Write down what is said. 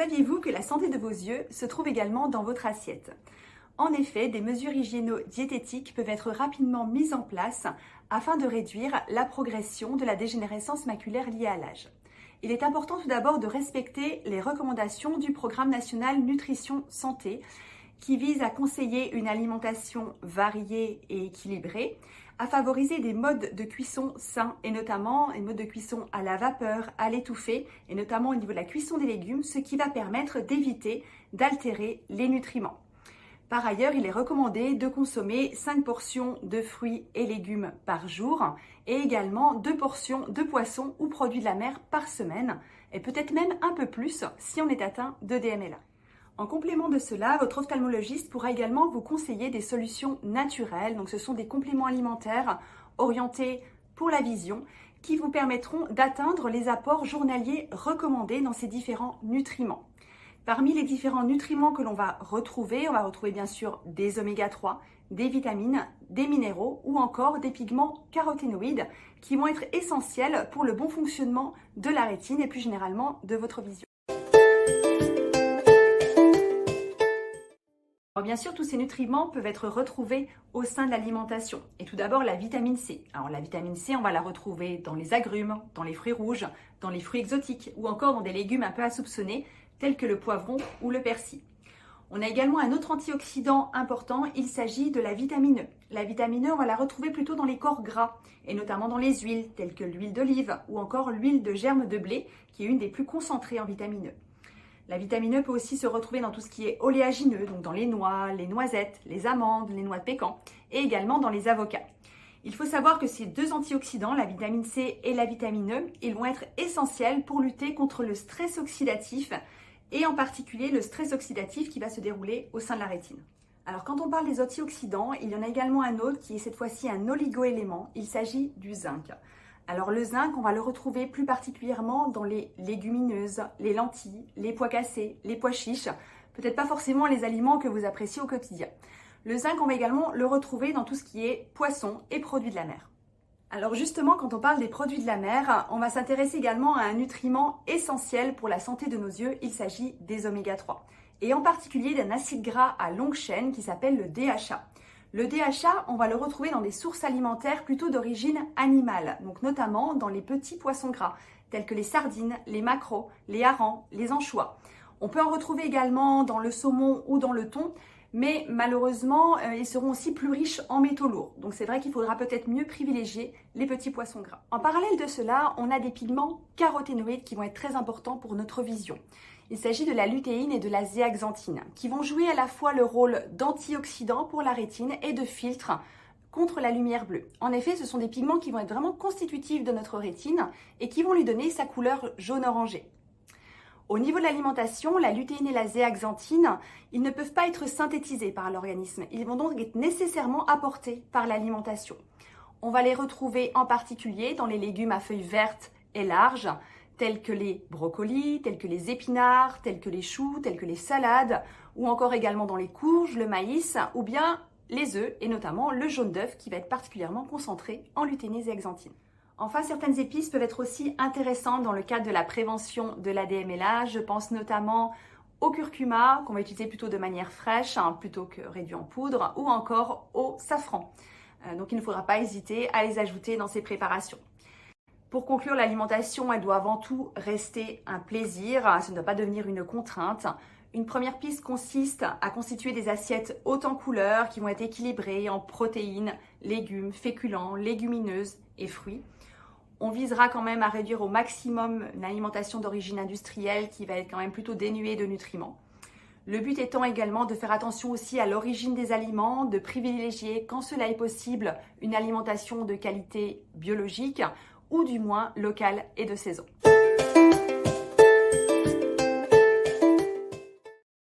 Saviez-vous que la santé de vos yeux se trouve également dans votre assiette? En effet, des mesures hygiéno-diététiques peuvent être rapidement mises en place afin de réduire la progression de la dégénérescence maculaire liée à l'âge. Il est important tout d'abord de respecter les recommandations du Programme national nutrition santé qui vise à conseiller une alimentation variée et équilibrée, à favoriser des modes de cuisson sains et notamment des modes de cuisson à la vapeur, à l'étouffée et notamment au niveau de la cuisson des légumes, ce qui va permettre d'éviter d'altérer les nutriments. Par ailleurs, il est recommandé de consommer 5 portions de fruits et légumes par jour et également 2 portions de poissons ou produits de la mer par semaine et peut-être même un peu plus si on est atteint de DMLA. En complément de cela, votre ophtalmologiste pourra également vous conseiller des solutions naturelles. Donc ce sont des compléments alimentaires orientés pour la vision qui vous permettront d'atteindre les apports journaliers recommandés dans ces différents nutriments. Parmi les différents nutriments que l'on va retrouver, on va retrouver bien sûr des oméga 3, des vitamines, des minéraux ou encore des pigments caroténoïdes qui vont être essentiels pour le bon fonctionnement de la rétine et plus généralement de votre vision. Alors bien sûr, tous ces nutriments peuvent être retrouvés au sein de l'alimentation. Et tout d'abord, la vitamine C. Alors la vitamine C, on va la retrouver dans les agrumes, dans les fruits rouges, dans les fruits exotiques ou encore dans des légumes un peu à soupçonner tels que le poivron ou le persil. On a également un autre antioxydant important, il s'agit de la vitamine E. La vitamine E, on va la retrouver plutôt dans les corps gras et notamment dans les huiles telles que l'huile d'olive ou encore l'huile de germe de blé qui est une des plus concentrées en vitamine E. La vitamine E peut aussi se retrouver dans tout ce qui est oléagineux, donc dans les noix, les noisettes, les amandes, les noix de pécan et également dans les avocats. Il faut savoir que ces deux antioxydants, la vitamine C et la vitamine E, ils vont être essentiels pour lutter contre le stress oxydatif et en particulier le stress oxydatif qui va se dérouler au sein de la rétine. Alors quand on parle des antioxydants, il y en a également un autre qui est cette fois-ci un oligoélément, il s'agit du zinc. Alors le zinc, on va le retrouver plus particulièrement dans les légumineuses, les lentilles, les pois cassés, les pois chiches, peut-être pas forcément les aliments que vous appréciez au quotidien. Le zinc, on va également le retrouver dans tout ce qui est poissons et produits de la mer. Alors justement, quand on parle des produits de la mer, on va s'intéresser également à un nutriment essentiel pour la santé de nos yeux, il s'agit des oméga 3. Et en particulier d'un acide gras à longue chaîne qui s'appelle le DHA. Le DHA, on va le retrouver dans des sources alimentaires plutôt d'origine animale, donc notamment dans les petits poissons gras, tels que les sardines, les maquereaux, les harengs, les anchois. On peut en retrouver également dans le saumon ou dans le thon, mais malheureusement, ils seront aussi plus riches en métaux lourds. Donc c'est vrai qu'il faudra peut-être mieux privilégier les petits poissons gras. En parallèle de cela, on a des pigments caroténoïdes qui vont être très importants pour notre vision. Il s'agit de la lutéine et de la zéaxanthine, qui vont jouer à la fois le rôle d'antioxydant pour la rétine et de filtre contre la lumière bleue. En effet, ce sont des pigments qui vont être vraiment constitutifs de notre rétine et qui vont lui donner sa couleur jaune-orangé. Au niveau de l'alimentation, la lutéine et la zéaxanthine, ils ne peuvent pas être synthétisés par l'organisme. Ils vont donc être nécessairement apportés par l'alimentation. On va les retrouver en particulier dans les légumes à feuilles vertes et larges, tels que les brocolis, tels que les épinards, tels que les choux, tels que les salades, ou encore également dans les courges, le maïs, ou bien les œufs, et notamment le jaune d'œuf qui va être particulièrement concentré en lutéine et zéaxanthine. Enfin, certaines épices peuvent être aussi intéressantes dans le cadre de la prévention de la DMLA. Je pense notamment au curcuma, qu'on va utiliser plutôt de manière fraîche, plutôt que réduit en poudre, ou encore au safran. Donc il ne faudra pas hésiter à les ajouter dans ces préparations. Pour conclure, l'alimentation, elle doit avant tout rester un plaisir, ça ne doit pas devenir une contrainte. Une première piste consiste à constituer des assiettes hautes en couleurs qui vont être équilibrées en protéines, légumes, féculents, légumineuses et fruits. On visera quand même à réduire au maximum une alimentation d'origine industrielle qui va être quand même plutôt dénuée de nutriments. Le but étant également de faire attention aussi à l'origine des aliments, de privilégier, quand cela est possible, une alimentation de qualité biologique ou du moins locale et de saison.